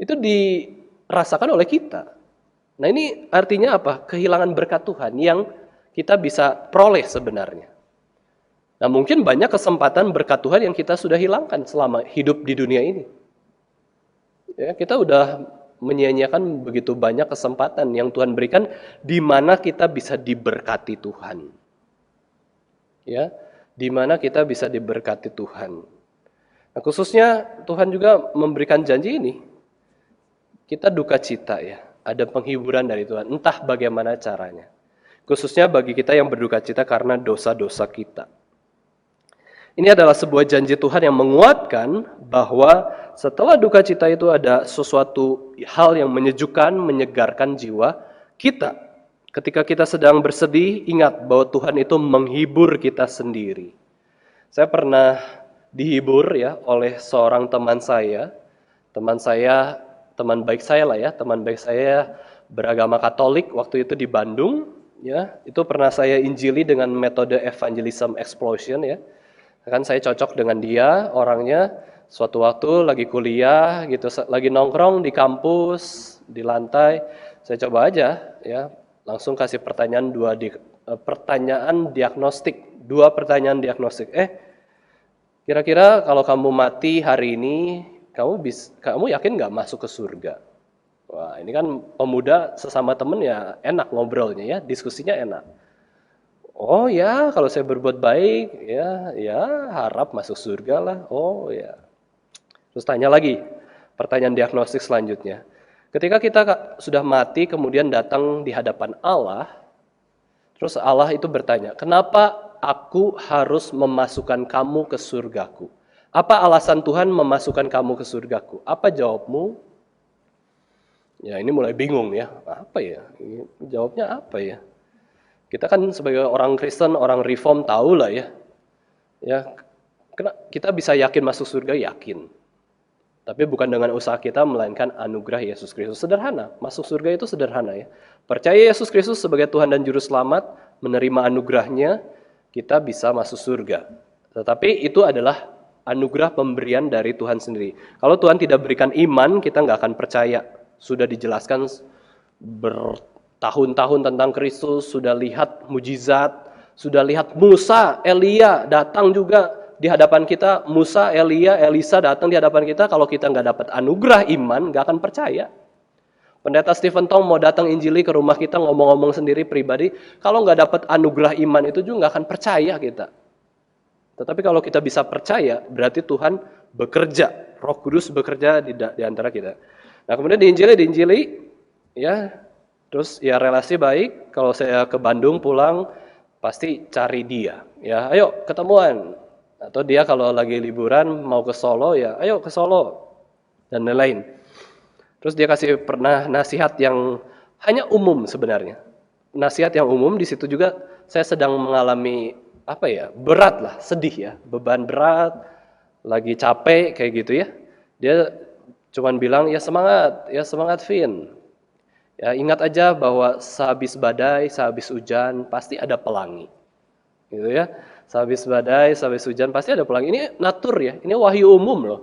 Itu dirasakan oleh kita. Nah ini artinya apa? Kehilangan berkat Tuhan yang kita bisa peroleh sebenarnya. Nah mungkin banyak kesempatan berkat Tuhan yang kita sudah hilangkan selama hidup di dunia ini. Ya, kita udah menyia-nyiakan begitu banyak kesempatan yang Tuhan berikan di mana kita bisa diberkati Tuhan. Ya, di mana kita bisa diberkati Tuhan. Nah khususnya Tuhan juga memberikan janji ini. Kita duka cita ya. Ada penghiburan dari Tuhan, entah bagaimana caranya. Khususnya bagi kita yang berduka cita karena dosa-dosa kita. Ini adalah sebuah janji Tuhan yang menguatkan bahwa setelah duka cita itu ada sesuatu hal yang menyejukkan, menyegarkan jiwa kita. Ketika kita sedang bersedih, ingat bahwa Tuhan itu menghibur kita sendiri. Saya pernah dihibur ya oleh seorang teman saya. Teman baik saya lah ya, teman baik saya beragama Katolik waktu itu di Bandung, ya itu pernah saya injili dengan metode evangelism explosion ya, kan saya cocok dengan dia orangnya. Suatu waktu lagi kuliah gitu, lagi nongkrong di kampus di lantai, saya coba aja ya, langsung kasih pertanyaan diagnostik, dua pertanyaan diagnostik. Kira-kira kalau kamu mati hari ini, kamu yakin nggak masuk ke surga? Wah, ini kan pemuda sesama temen ya enak ngobrolnya ya, diskusinya enak. Oh ya, kalau saya berbuat baik, ya harap masuk surga lah. Oh ya. Terus tanya lagi, pertanyaan diagnostik selanjutnya. Ketika kita sudah mati, kemudian datang di hadapan Allah, terus Allah itu bertanya, kenapa aku harus memasukkan kamu ke surgaku? Apa alasan Tuhan memasukkan kamu ke surgaku? Apa jawabmu? Ya ini mulai bingung ya. Apa ya? Jawabnya apa ya? Kita kan sebagai orang Kristen, orang Reform tahu lah ya. Ya, kita bisa yakin masuk surga, yakin. Tapi bukan dengan usaha kita, melainkan anugerah Yesus Kristus. Sederhana, masuk surga itu sederhana ya. Percaya Yesus Kristus sebagai Tuhan dan Juru Selamat, menerima anugerahnya, kita bisa masuk surga. Tetapi itu adalah anugerah pemberian dari Tuhan sendiri. Kalau Tuhan tidak berikan iman, kita nggak akan percaya. Sudah dijelaskan bertahun-tahun tentang Kristus, sudah lihat mujizat, sudah lihat Musa, Elia datang juga di hadapan kita. Musa, Elia, Elisa datang di hadapan kita. Kalau kita nggak dapat anugerah iman, nggak akan percaya. Pendeta Stephen Tong mau datang injili ke rumah kita, ngomong-ngomong sendiri pribadi, kalau nggak dapat anugerah iman itu juga nggak akan percaya kita. Tetapi kalau kita bisa percaya, berarti Tuhan bekerja, Roh Kudus bekerja di antara kita. Nah, kemudian diinjili, ya, terus ya relasi baik. Kalau saya ke Bandung pulang, pasti cari dia, ya, ayo ketemuan. Atau dia kalau lagi liburan mau ke Solo, ya, ayo ke Solo dan lain-lain. Terus dia kasih pernah nasihat yang hanya umum sebenarnya. Nasihat yang umum di situ juga saya sedang mengalami berat lah, sedih ya, beban berat, lagi capek kayak gitu ya. Dia cuman bilang ya semangat Vin. Ya ingat aja bahwa sehabis badai, sehabis hujan pasti ada pelangi. Gitu ya. Sehabis badai, sehabis hujan pasti ada pelangi. Ini natur ya, ini wahyu umum loh.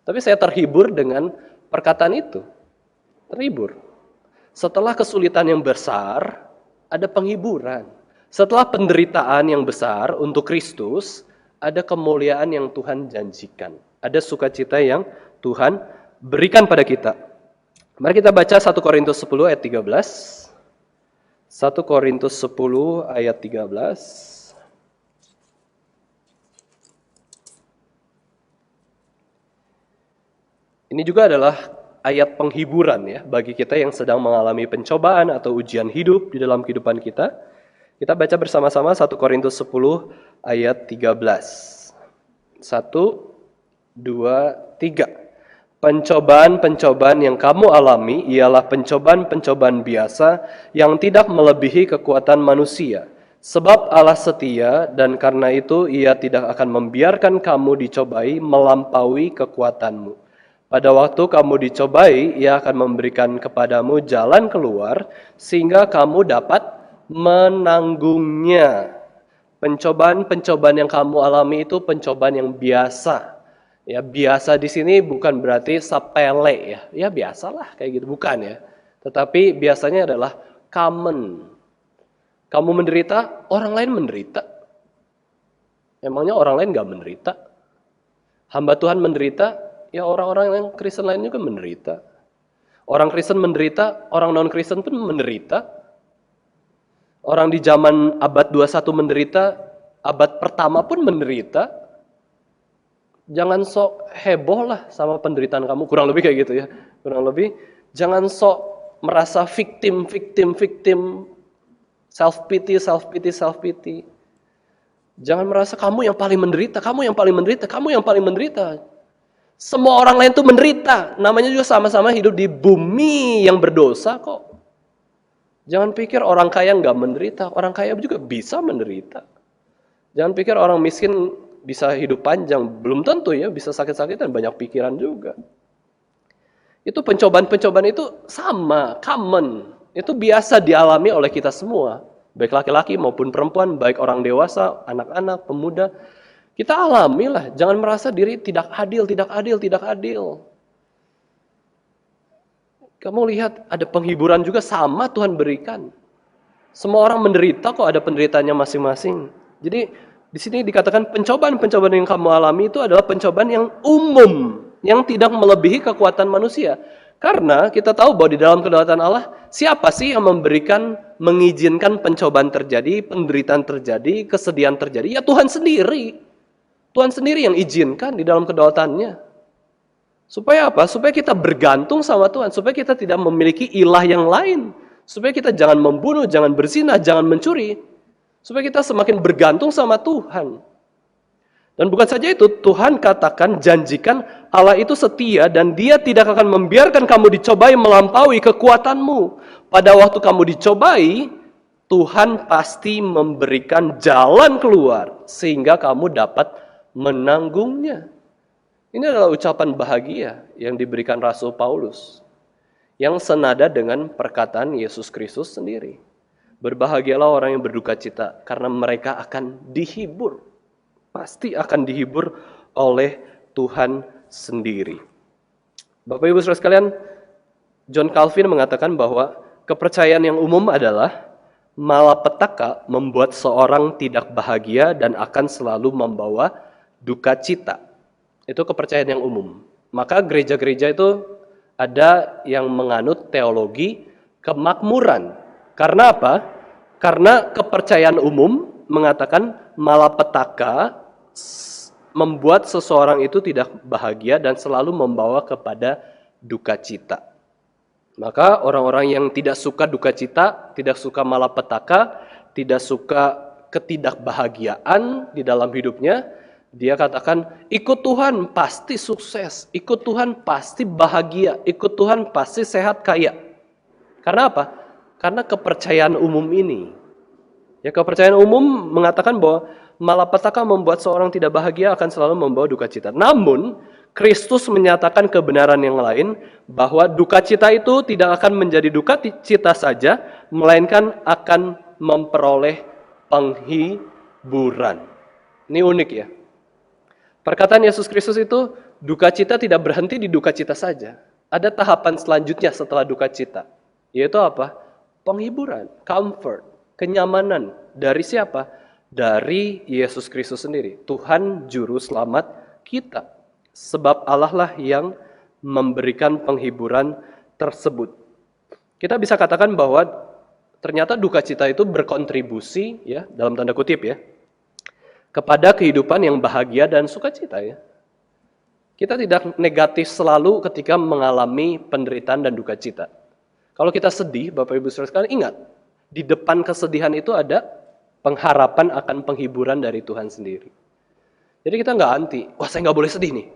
Tapi saya terhibur dengan perkataan itu. Terhibur. Setelah kesulitan yang besar, ada penghiburan. Setelah penderitaan yang besar untuk Kristus, ada kemuliaan yang Tuhan janjikan. Ada sukacita yang Tuhan berikan pada kita. Mari kita baca 1 Korintus 10 ayat 13. 1 Korintus 10 ayat 13. Ini juga adalah ayat penghiburan ya bagi kita yang sedang mengalami pencobaan atau ujian hidup di dalam kehidupan kita. Kita baca bersama-sama 1 Korintus 10 ayat 13. 1, 2, 3. Pencobaan-pencobaan yang kamu alami ialah pencobaan-pencobaan biasa yang tidak melebihi kekuatan manusia. Sebab Allah setia dan karena itu Ia tidak akan membiarkan kamu dicobai melampaui kekuatanmu. Pada waktu kamu dicobai, Ia akan memberikan kepadamu jalan keluar sehingga kamu dapat menanggungnya. Pencobaan-pencobaan yang kamu alami itu pencobaan yang biasa. Ya, biasa di sini bukan berarti sepele ya. Ya biasalah kayak gitu, bukan ya. Tetapi biasanya adalah common. Kamu menderita, orang lain menderita. Emangnya orang lain gak menderita? Hamba Tuhan menderita, ya orang-orang yang Kristen lain juga menderita. Orang Kristen menderita, orang non-Kristen pun menderita. Orang di zaman abad 21 menderita, abad pertama pun menderita. Jangan sok heboh lah sama penderitaan kamu, kurang lebih kayak gitu ya. Kurang lebih, jangan sok merasa victim, self-pity. Jangan merasa kamu yang paling menderita. Semua orang lain itu menderita. Namanya juga sama-sama hidup di bumi yang berdosa kok. Jangan pikir orang kaya nggak menderita. Orang kaya juga bisa menderita. Jangan pikir orang miskin bisa hidup panjang. Belum tentu ya, bisa sakit-sakitan, banyak pikiran juga. Itu pencobaan-pencobaan itu sama, common. Itu biasa dialami oleh kita semua. Baik laki-laki maupun perempuan, baik orang dewasa, anak-anak, pemuda. Kita alamilah, jangan merasa diri tidak adil. Kamu lihat ada penghiburan juga sama Tuhan berikan. Semua orang menderita kok, ada penderitaannya masing-masing. Jadi di sini dikatakan pencobaan-pencobaan yang kamu alami itu adalah pencobaan yang umum, yang tidak melebihi kekuatan manusia. Karena kita tahu bahwa di dalam kedaulatan Allah, siapa sih yang mengizinkan pencobaan terjadi, penderitaan terjadi, kesedihan terjadi? Ya Tuhan sendiri. Tuhan sendiri yang izinkan di dalam kedaulatannya. Supaya apa? Supaya kita bergantung sama Tuhan. Supaya kita tidak memiliki ilah yang lain. Supaya kita jangan membunuh, jangan berzina, jangan mencuri. Supaya kita semakin bergantung sama Tuhan. Dan bukan saja itu, Tuhan katakan, janjikan Allah itu setia dan Dia tidak akan membiarkan kamu dicobai melampaui kekuatanmu. Pada waktu kamu dicobai, Tuhan pasti memberikan jalan keluar sehingga kamu dapat menanggungnya. Ini adalah ucapan bahagia yang diberikan Rasul Paulus yang senada dengan perkataan Yesus Kristus sendiri. Berbahagialah orang yang berduka cita karena mereka akan dihibur. Pasti akan dihibur oleh Tuhan sendiri. Bapak Ibu Saudara sekalian, John Calvin mengatakan bahwa kepercayaan yang umum adalah malapetaka membuat seorang tidak bahagia dan akan selalu membawa duka cita. Itu kepercayaan yang umum. Maka gereja-gereja itu ada yang menganut teologi kemakmuran. Karena apa? Karena kepercayaan umum mengatakan malapetaka membuat seseorang itu tidak bahagia dan selalu membawa kepada duka cita. Maka orang-orang yang tidak suka duka cita, tidak suka malapetaka, tidak suka ketidakbahagiaan di dalam hidupnya, dia katakan, ikut Tuhan pasti sukses, ikut Tuhan pasti bahagia, ikut Tuhan pasti sehat kaya. Karena apa? Karena kepercayaan umum ini. Ya, kepercayaan umum mengatakan bahwa malapetaka membuat seorang tidak bahagia akan selalu membawa duka cita. Namun, Kristus menyatakan kebenaran yang lain bahwa duka cita itu tidak akan menjadi duka cita saja, melainkan akan memperoleh penghiburan. Ini unik ya. Perkataan Yesus Kristus itu, duka cita tidak berhenti di duka cita saja. Ada tahapan selanjutnya setelah duka cita. Yaitu apa? Penghiburan, comfort, kenyamanan. Dari siapa? Dari Yesus Kristus sendiri. Tuhan Juru Selamat kita. Sebab Allah lah yang memberikan penghiburan tersebut. Kita bisa katakan bahwa ternyata duka cita itu berkontribusi, ya, dalam tanda kutip ya, kepada kehidupan yang bahagia dan sukacita ya. Kita tidak negatif selalu ketika mengalami penderitaan dan duka cita. Kalau kita sedih, Bapak Ibu Saudara sekalian, ingat, di depan kesedihan itu ada pengharapan akan penghiburan dari Tuhan sendiri. Jadi kita nggak anti, wah saya nggak boleh sedih nih.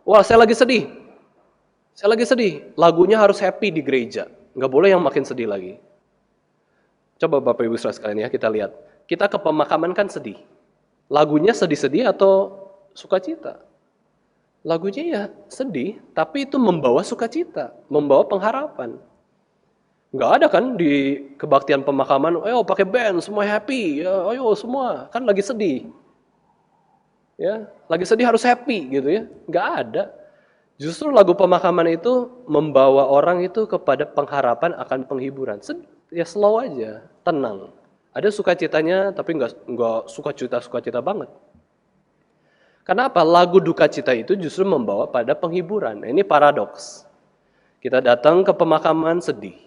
Wah saya lagi sedih. Saya lagi sedih. Lagunya harus happy di gereja. Nggak boleh yang makin sedih lagi. Coba Bapak Ibu Saudara sekalian ya, kita lihat. Kita ke pemakaman kan sedih. Lagunya sedih-sedih atau sukacita? Lagunya ya sedih, tapi itu membawa sukacita, membawa pengharapan. Nggak ada kan di kebaktian pemakaman, ayo pakai band, semua happy, ya, ayo semua, kan lagi sedih. Ya, lagi sedih harus happy gitu ya. Nggak ada. Justru lagu pemakaman itu membawa orang itu kepada pengharapan akan penghiburan. Ya slow aja, tenang. Ada sukacitanya tapi nggak sukacita banget. Kenapa? Lagu duka cita itu justru membawa pada penghiburan. Nah, ini paradoks. Kita datang ke pemakaman sedih.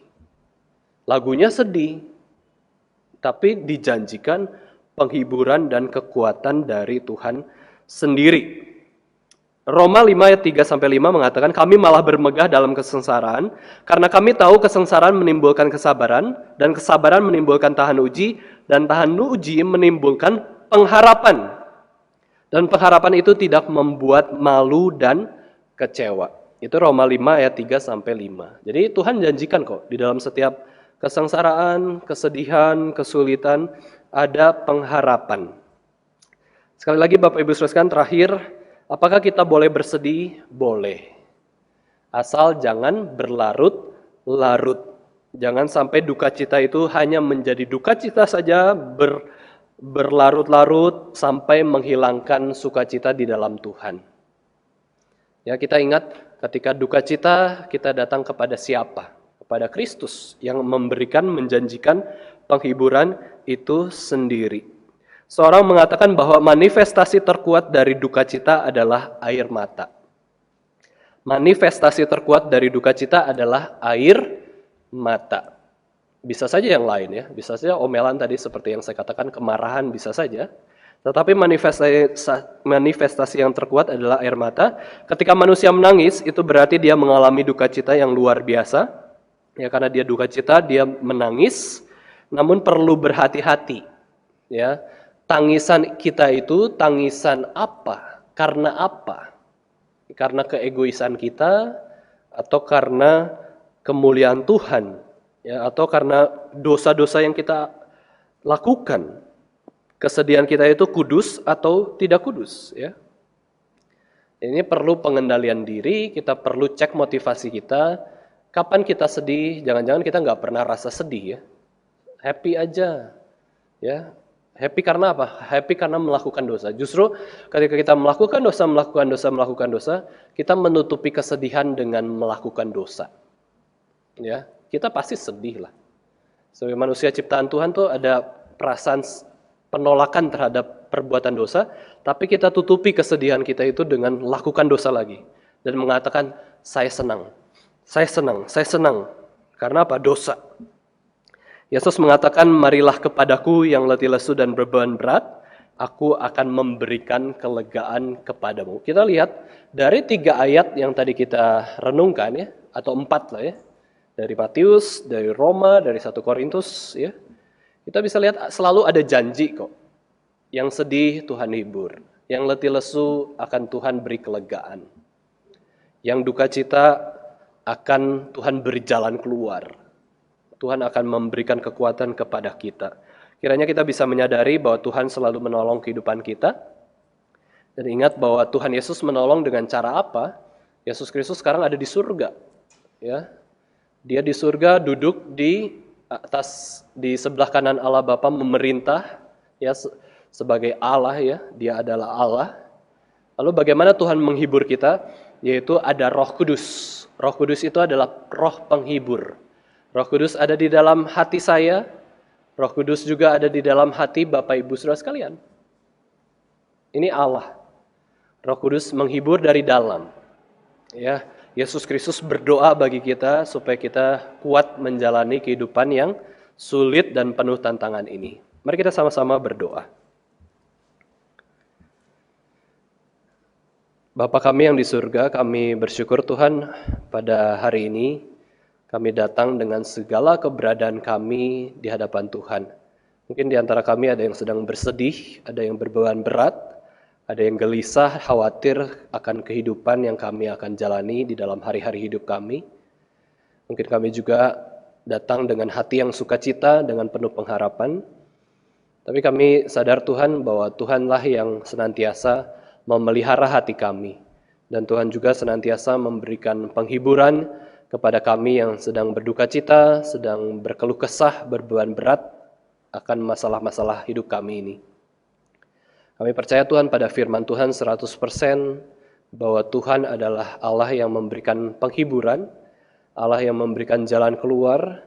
Lagunya sedih, tapi dijanjikan penghiburan dan kekuatan dari Tuhan sendiri. Roma 5 ayat 3-5 mengatakan, kami malah bermegah dalam kesengsaraan, karena kami tahu kesengsaraan menimbulkan kesabaran, dan kesabaran menimbulkan tahan uji, dan tahan uji menimbulkan pengharapan. Dan pengharapan itu tidak membuat malu dan kecewa. Itu Roma 5 ayat 3-5. Jadi Tuhan janjikan kok, di dalam setiap kesengsaraan, kesedihan, kesulitan, ada pengharapan. Sekali lagi Bapak Ibu Saudara sekalian, terakhir, apakah kita boleh bersedih? Boleh. Asal jangan berlarut-larut. Jangan sampai duka cita itu hanya menjadi duka cita saja, berlarut-larut sampai menghilangkan sukacita di dalam Tuhan. Ya, kita ingat ketika duka cita kita datang kepada siapa? Kepada Kristus yang memberikan, menjanjikan penghiburan itu sendiri. Seorang mengatakan bahwa manifestasi terkuat dari duka cita adalah air mata. Manifestasi terkuat dari duka cita adalah air mata. Bisa saja yang lain ya, bisa saja omelan tadi seperti yang saya katakan, kemarahan bisa saja. Tetapi manifestasi yang terkuat adalah air mata. Ketika manusia menangis, itu berarti dia mengalami duka cita yang luar biasa. Ya, karena dia duka cita, dia menangis, namun perlu berhati-hati. Ya, tangisan kita itu tangisan apa? Karena apa? Karena keegoisan kita, atau karena kemuliaan Tuhan, ya, atau karena dosa-dosa yang kita lakukan. Kesedihan kita itu kudus atau tidak kudus, ya. Ini perlu pengendalian diri, kita perlu cek motivasi kita. Kapan kita sedih? Jangan-jangan kita nggak pernah rasa sedih ya. Happy aja. Ya. Happy karena apa? Happy karena melakukan dosa. Justru ketika kita melakukan dosa, kita menutupi kesedihan dengan melakukan dosa. Ya, kita pasti sedih lah. Sebagai manusia ciptaan Tuhan tuh ada perasaan penolakan terhadap perbuatan dosa, tapi kita tutupi kesedihan kita itu dengan lakukan dosa lagi dan mengatakan saya senang. Karena apa? Dosa. Yesus mengatakan, marilah kepadaku yang letih lesu dan beban berat, aku akan memberikan kelegaan kepadamu. Kita lihat dari 3 ayat yang tadi kita renungkan ya, atau 4 lah ya. Dari Matius, dari Roma, dari 1 Korintus ya. Kita bisa lihat selalu ada janji kok. Yang sedih Tuhan hibur, yang letih lesu akan Tuhan beri kelegaan. Yang duka cita akan Tuhan beri jalan keluar. Tuhan akan memberikan kekuatan kepada kita. Kiranya kita bisa menyadari bahwa Tuhan selalu menolong kehidupan kita. Dan ingat bahwa Tuhan Yesus menolong dengan cara apa? Yesus Kristus sekarang ada di surga. Ya. Dia di surga duduk di sebelah kanan Allah Bapa memerintah ya sebagai Allah ya. Dia adalah Allah. Lalu bagaimana Tuhan menghibur kita? Yaitu ada Roh Kudus. Roh Kudus itu adalah roh penghibur. Roh Kudus ada di dalam hati saya, Roh Kudus juga ada di dalam hati Bapak Ibu Saudara sekalian. Ini Allah. Roh Kudus menghibur dari dalam. Ya, Yesus Kristus berdoa bagi kita supaya kita kuat menjalani kehidupan yang sulit dan penuh tantangan ini. Mari kita sama-sama berdoa. Bapa kami yang di surga, kami bersyukur Tuhan pada hari ini. Kami datang dengan segala keberadaan kami di hadapan Tuhan. Mungkin di antara kami ada yang sedang bersedih, ada yang berbeban berat, ada yang gelisah, khawatir akan kehidupan yang kami akan jalani di dalam hari-hari hidup kami. Mungkin kami juga datang dengan hati yang sukacita, dengan penuh pengharapan. Tapi kami sadar Tuhan bahwa Tuhanlah yang senantiasa memelihara hati kami. Dan Tuhan juga senantiasa memberikan penghiburan kepada kami yang sedang berduka cita, sedang berkeluh kesah, berbeban berat akan masalah-masalah hidup kami ini. Kami percaya Tuhan pada firman Tuhan 100% bahwa Tuhan adalah Allah yang memberikan penghiburan, Allah yang memberikan jalan keluar,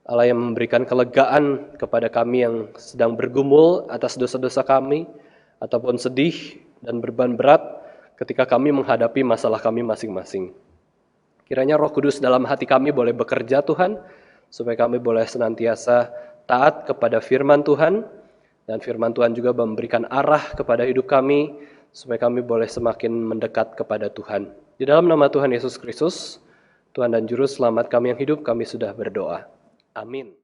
Allah yang memberikan kelegaan kepada kami yang sedang bergumul atas dosa-dosa kami, ataupun sedih dan beban berat ketika kami menghadapi masalah kami masing-masing. Kiranya Roh Kudus dalam hati kami boleh bekerja Tuhan, supaya kami boleh senantiasa taat kepada firman Tuhan, dan firman Tuhan juga memberikan arah kepada hidup kami, supaya kami boleh semakin mendekat kepada Tuhan. Di dalam nama Tuhan Yesus Kristus, Tuhan dan Juru Selamat kami yang hidup, kami sudah berdoa. Amin.